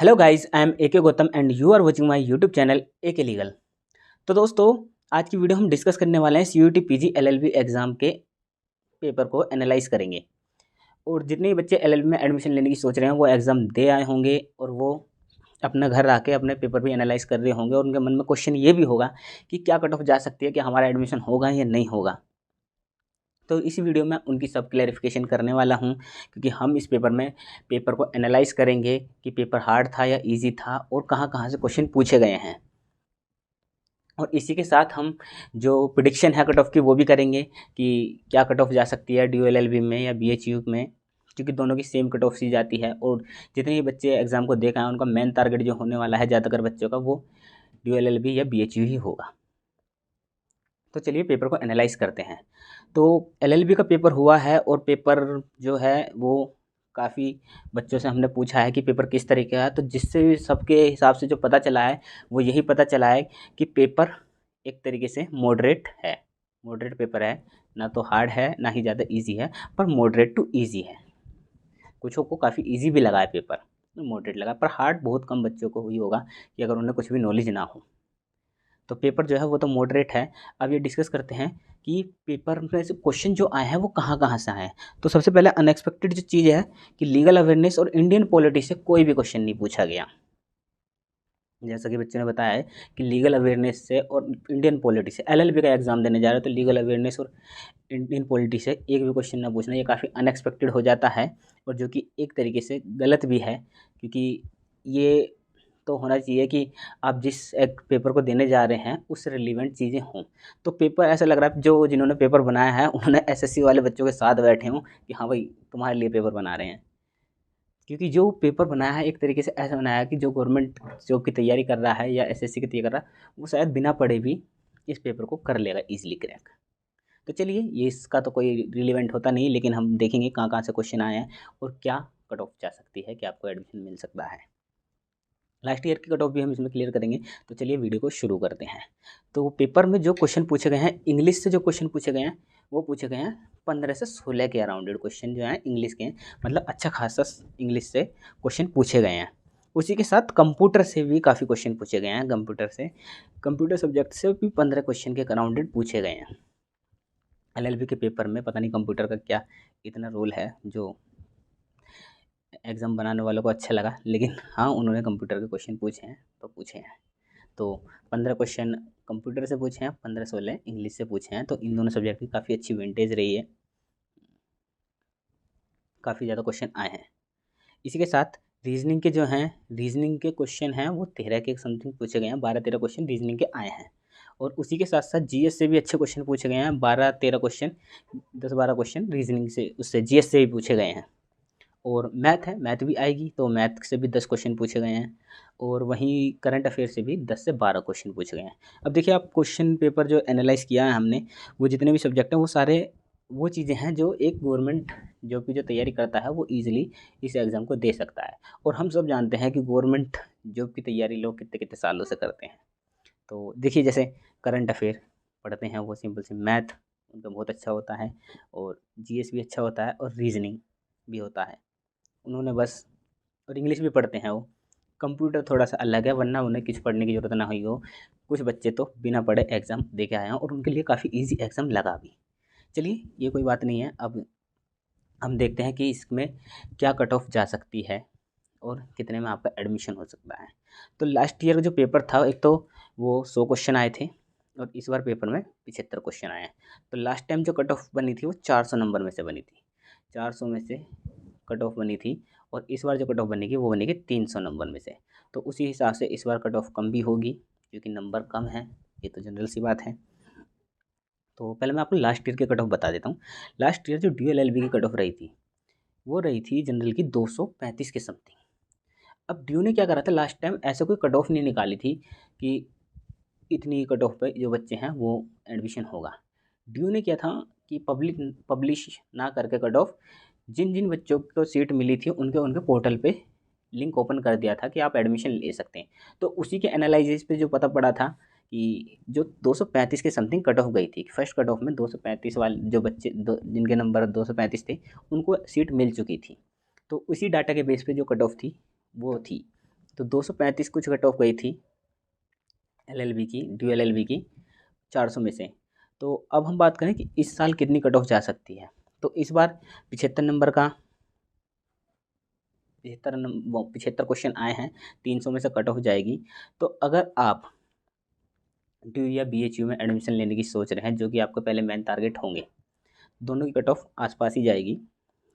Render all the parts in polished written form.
Hello guys, I am A K Gautam and you are watching my YouTube channel A K Legal. तो दोस्तों, आज की video हम discuss करने वाले हैं सीयूटी पीजी एलएलबी एग्ज़ाम के पेपर को एनालाइज करेंगे। और जितने भी बच्चे एलएलबी में एडमिशन लेने की सोच रहे हैं वो एग्ज़ाम दे आए होंगे और वो अपना घर आके अपने पेपर भी एनालाइज कर रहे होंगे और उनके मन में क्वेश्चन ये भी होगा कि क्या कट ऑफ जा सकती है, कि हमारा एडमिशन होगा या नहीं होगा। तो इस वीडियो में उनकी सब क्लैरिफिकेशन करने वाला हूँ, क्योंकि हम इस पेपर को एनालाइज करेंगे कि पेपर हार्ड था या इजी था और कहाँ कहाँ से क्वेश्चन पूछे गए हैं। और इसी के साथ हम जो प्रिडिक्शन है कट ऑफ की वो भी करेंगे कि क्या कट ऑफ जा सकती है ड्यू एलएलबी में या बीएचयू में, क्योंकि दोनों की सेम कट ऑफ सी जाती है। और जितने भी बच्चे एग्ज़ाम को देख आए उनका मेन टारगेट जो होने वाला है ज़्यादातर बच्चों का वो ड्यू एलएलबी या बीएचयू ही होगा। तो चलिए पेपर को एनालाइज करते हैं। तो एलएलबी का पेपर हुआ है और पेपर जो है वो काफ़ी बच्चों से हमने पूछा है कि पेपर किस तरीके का है, तो जिससे सबके हिसाब से जो पता चला है वो यही पता चला है कि पेपर एक तरीके से मॉडरेट है। मॉडरेट पेपर है, ना तो हार्ड है ना ही ज़्यादा इजी है, पर मॉडरेट टू इजी है। कुछों को काफ़ी इजी भी लगा है पेपर, मॉडरेट लगा, पर हार्ड बहुत कम बच्चों को हुई होगा कि अगर उन्हें कुछ भी नॉलेज ना हो। तो पेपर जो है वो तो मॉडरेट है। अब ये डिस्कस करते हैं कि पेपर में से क्वेश्चन जो आए हैं वो कहाँ कहाँ से आए हैं। तो सबसे पहले अनएक्सपेक्टेड जो चीज़ है कि लीगल अवेयरनेस और इंडियन पॉलिटी से कोई भी क्वेश्चन नहीं पूछा गया। जैसा कि बच्चे ने बताया है कि लीगल अवेयरनेस से और इंडियन पॉलिटी से एलएलबी का एग्जाम देने जा रहे हो, तो लीगल अवेयरनेस और इंडियन पॉलिटी से एक भी क्वेश्चन ना पूछना, ये काफ़ी अनएक्सपेक्टेड हो जाता है और जो कि एक तरीके से गलत भी है, क्योंकि ये तो होना चाहिए कि आप जिस एक पेपर को देने जा रहे हैं उससे रिलेवेंट चीज़ें हों। तो पेपर ऐसा लग रहा है जो जिन्होंने पेपर बनाया है उन्होंने एसएससी वाले बच्चों के साथ बैठे हों कि हाँ भाई तुम्हारे लिए पेपर बना रहे हैं, क्योंकि जो पेपर बनाया है एक तरीके से ऐसा बनाया है कि जो गवर्नमेंट जॉब की तैयारी कर रहा है या एसएससी की तैयारी कर रहा है वो शायद बिना पढ़े भी इस पेपर को कर लेगा ईजिली क्रैक। तो चलिए, ये इसका तो कोई रिलेवेंट होता नहीं, लेकिन हम देखेंगे कहाँ कहाँ से क्वेश्चन आए हैं और क्या कट ऑफ जा सकती है कि आपको एडमिशन मिल सकता है। लास्ट ईयर की कट ऑफ भी हम इसमें क्लियर करेंगे। तो चलिए वीडियो को शुरू करते हैं। तो पेपर में जो क्वेश्चन पूछे गए हैं, इंग्लिश से जो क्वेश्चन पूछे गए हैं वो पूछे गए हैं 15 से 16 के अराउंडेड क्वेश्चन जो हैं इंग्लिश के हैं। मतलब अच्छा खासा इंग्लिश से क्वेश्चन पूछे गए हैं। उसी के साथ कंप्यूटर से भी काफ़ी क्वेश्चन पूछे गए हैं। कंप्यूटर सब्जेक्ट से भी 15 क्वेश्चन के अराउंडेड पूछे गए हैं। एलएलबी के पेपर में पता नहीं कंप्यूटर का क्या इतना रोल है जो एग्ज़ाम बनाने वालों को अच्छा लगा, लेकिन हाँ उन्होंने कंप्यूटर के क्वेश्चन पूछे हैं तो पूछे हैं। तो 15 क्वेश्चन कंप्यूटर से पूछे हैं, 15-16 इंग्लिश से पूछे हैं। तो इन दोनों सब्जेक्ट की काफ़ी अच्छी विंटेज रही है, काफ़ी ज़्यादा क्वेश्चन आए हैं। इसी के साथ रीजनिंग के जो हैं, रीजनिंग के क्वेश्चन हैं वो 13 के समथिंग पूछे गए हैं। 12-13 क्वेश्चन रीजनिंग के आए हैं। और उसी के साथ साथ जीएस से भी अच्छे क्वेश्चन पूछे गए हैं। 12-13 क्वेश्चन, 10-12 क्वेश्चन रीजनिंग से उससे जीएस से भी पूछे गए हैं। और मैथ है, मैथ भी आएगी तो मैथ से भी 10 क्वेश्चन पूछे गए हैं। और वहीं करंट अफेयर से भी 10 से 12 क्वेश्चन पूछे गए हैं। अब देखिए, आप क्वेश्चन पेपर जो एनालाइज़ किया है हमने, वो जितने भी सब्जेक्ट हैं वो सारे वो चीज़ें हैं जो एक गवर्नमेंट जॉब की जो तैयारी करता है वो ईज़िली इस एग्ज़ाम को दे सकता है। और हम सब जानते हैं कि गवर्नमेंट जॉब की तैयारी लोग कितने-कितने सालों से करते हैं। तो देखिए, जैसे करंट अफेयर पढ़ते हैं वो सिंपल सी मैथ उनका बहुत अच्छा होता है और जीएस भी अच्छा होता है और रीजनिंग भी होता है उन्होंने बस। और इंग्लिश भी पढ़ते हैं वो। कंप्यूटर थोड़ा-सा अलग है, वरना उन्हें कुछ पढ़ने की ज़रूरत ना हुई हो। कुछ बच्चे तो बिना पढ़े एग्ज़ाम दे के आए हैं और उनके लिए काफ़ी ईज़ी एग्ज़ाम लगा भी। चलिए, ये कोई बात नहीं है। अब हम देखते हैं कि इसमें क्या कट ऑफ जा सकती है और कितने में आपका एडमिशन हो सकता है। तो लास्ट ईयर जो पेपर था, एक तो वो 100 क्वेश्चन आए थे और इस बार पेपर में 75 क्वेश्चन आए हैं। तो लास्ट टाइम जो कट ऑफ बनी थी वो 400 नंबर में से बनी थी। 400 में से कट ऑफ बनी थी और इस बार जो कट ऑफ बनेगी वो बनेगी 300 नंबर में से। तो उसी हिसाब से इस बार कट ऑफ कम भी होगी, क्योंकि नंबर कम है, ये तो जनरल सी बात है। तो पहले मैं आपको लास्ट ईयर के कट ऑफ बता देता हूँ। लास्ट ईयर जो ड्यूएलएलबी की कट ऑफ रही थी वो रही थी जनरल की 235 के समथिंग। अब ड्यू ने क्या करा था, लास्ट टाइम ऐसे कोई कट ऑफ नहीं निकाली थी कि इतनी कट ऑफ पे जो बच्चे हैं वो एडमिशन होगा। ड्यू ने क्या था कि पब्लिश ना करके कट ऑफ जिन जिन बच्चों को सीट मिली थी उनके उनके पोर्टल पे लिंक ओपन कर दिया था कि आप एडमिशन ले सकते हैं। तो उसी के एनालिसिस पे जो पता पड़ा था कि जो 235 के समथिंग कट ऑफ गई थी, फर्स्ट कट ऑफ में 235 वाले जो बच्चे जिनके नंबर 235 थे उनको सीट मिल चुकी थी। तो उसी डाटा के बेस पे जो कट ऑफ थी वो थी। तो 235 कुछ कट ऑफ गई थी LLB की, ड्यू LLB की 400 में से। तो अब हम बात करें कि इस साल कितनी कट ऑफ जा सकती है। तो इस बार 75 नंबर का 75 क्वेश्चन आए हैं, 300 में से कट ऑफ जाएगी। तो अगर आप ड्यू या BHU में एडमिशन लेने की सोच रहे हैं, जो कि आपको पहले मेन टारगेट होंगे, दोनों की कट ऑफ आसपास ही जाएगी।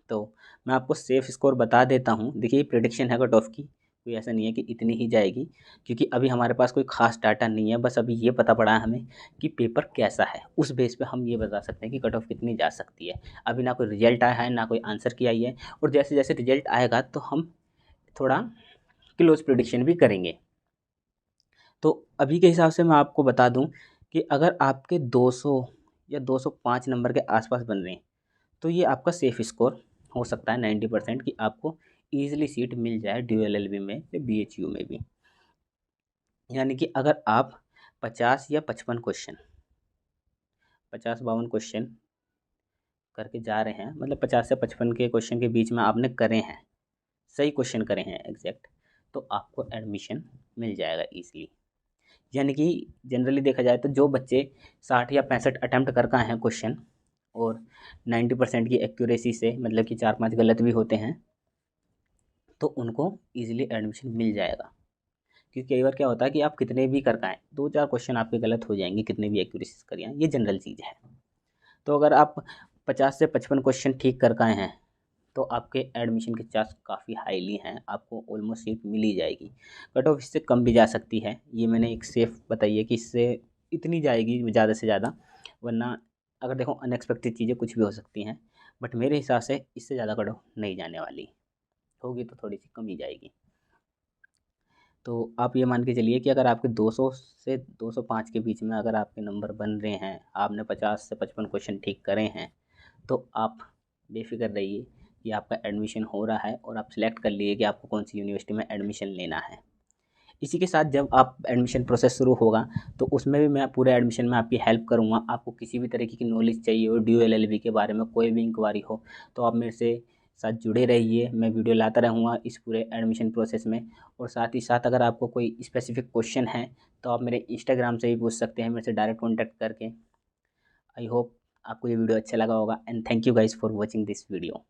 तो मैं आपको सेफ स्कोर बता देता हूँ। देखिए प्रेडिक्शन है कट ऑफ की, कोई ऐसा नहीं है कि इतनी ही जाएगी, क्योंकि अभी हमारे पास कोई खास डाटा नहीं है। बस अभी ये पता पड़ा है हमें कि पेपर कैसा है, उस बेस पे हम ये बता सकते हैं कि कट ऑफ कितनी जा सकती है। अभी ना कोई रिजल्ट आया है, ना कोई आंसर की आई है, और जैसे जैसे रिजल्ट आएगा तो हम थोड़ा क्लोज प्रेडिक्शन भी करेंगे। तो अभी के हिसाब से मैं आपको बता दूं कि अगर आपके 200 या 205 नंबर के आसपास बन रहे हैं, तो ये आपका सेफ स्कोर हो सकता है 90% कि आपको ईजिली सीट मिल जाए ड्यू LLB में या BHU में भी। यानी कि अगर आप 50 या 55 क्वेश्चन, 50-52 क्वेश्चन करके जा रहे हैं, मतलब 50 से 55 के क्वेश्चन के बीच में आपने करे हैं, सही क्वेश्चन करे हैं एग्जैक्ट, तो आपको एडमिशन मिल जाएगा ईजिली। यानी कि जनरली देखा जाए तो जो बच्चे 60 या 65 अटैम्प्ट कर का हैं क्वेश्चन और 90% की एक्यूरेसी से, मतलब कि 4-5 गलत भी होते हैं, तो उनको ईजिली एडमिशन मिल जाएगा। क्योंकि कई बार क्या होता है कि आप कितने भी कर पाएँ, 2-4 क्वेश्चन आपके गलत हो जाएंगे, कितने भी एक्यूरेसी से करिए, ये जनरल चीज़ है। तो अगर आप 50 से 55 क्वेश्चन ठीक कर पाए हैं, तो आपके एडमिशन के चांस काफ़ी हाईली हैं, आपको ऑलमोस्ट सीट मिल ही जाएगी। कट ऑफ इससे कम भी जा सकती है, ये मैंने एक सेफ बताई है कि इससे इतनी जाएगी ज़्यादा से ज़्यादा, वरना अगर देखो अनएक्सपेक्टेड चीज़ें कुछ भी हो सकती हैं, बट मेरे हिसाब से इससे ज़्यादा कट ऑफ नहीं जाने वाली, होगी तो थोड़ी सी कम ही जाएगी। तो आप ये मान के चलिए कि अगर आपके 200 से 205 के बीच में अगर आपके नंबर बन रहे हैं, आपने 50 से 55 क्वेश्चन ठीक करे हैं, तो आप बेफिक्र रहिए कि आपका एडमिशन हो रहा है और आप सिलेक्ट कर लिए कि आपको कौन सी यूनिवर्सिटी में एडमिशन लेना है। इसी के साथ जब आप एडमिशन प्रोसेस शुरू होगा, तो उसमें भी मैं पूरे एडमिशन में आपकी हेल्प करूँगा। आपको किसी भी तरीके की नॉलेज चाहिए हो, ड्यू LLB के बारे में कोई भी इंक्वायरी हो, तो आप मेरे से साथ जुड़े रहिए। मैं वीडियो लाता रहूँगा इस पूरे एडमिशन प्रोसेस में। और साथ ही साथ अगर आपको कोई स्पेसिफिक क्वेश्चन है, तो आप मेरे इंस्टाग्राम से भी पूछ सकते हैं, मेरे से डायरेक्ट कॉन्टैक्ट करके। आई होप आपको ये वीडियो अच्छा लगा होगा, and thank you guys for watching this video.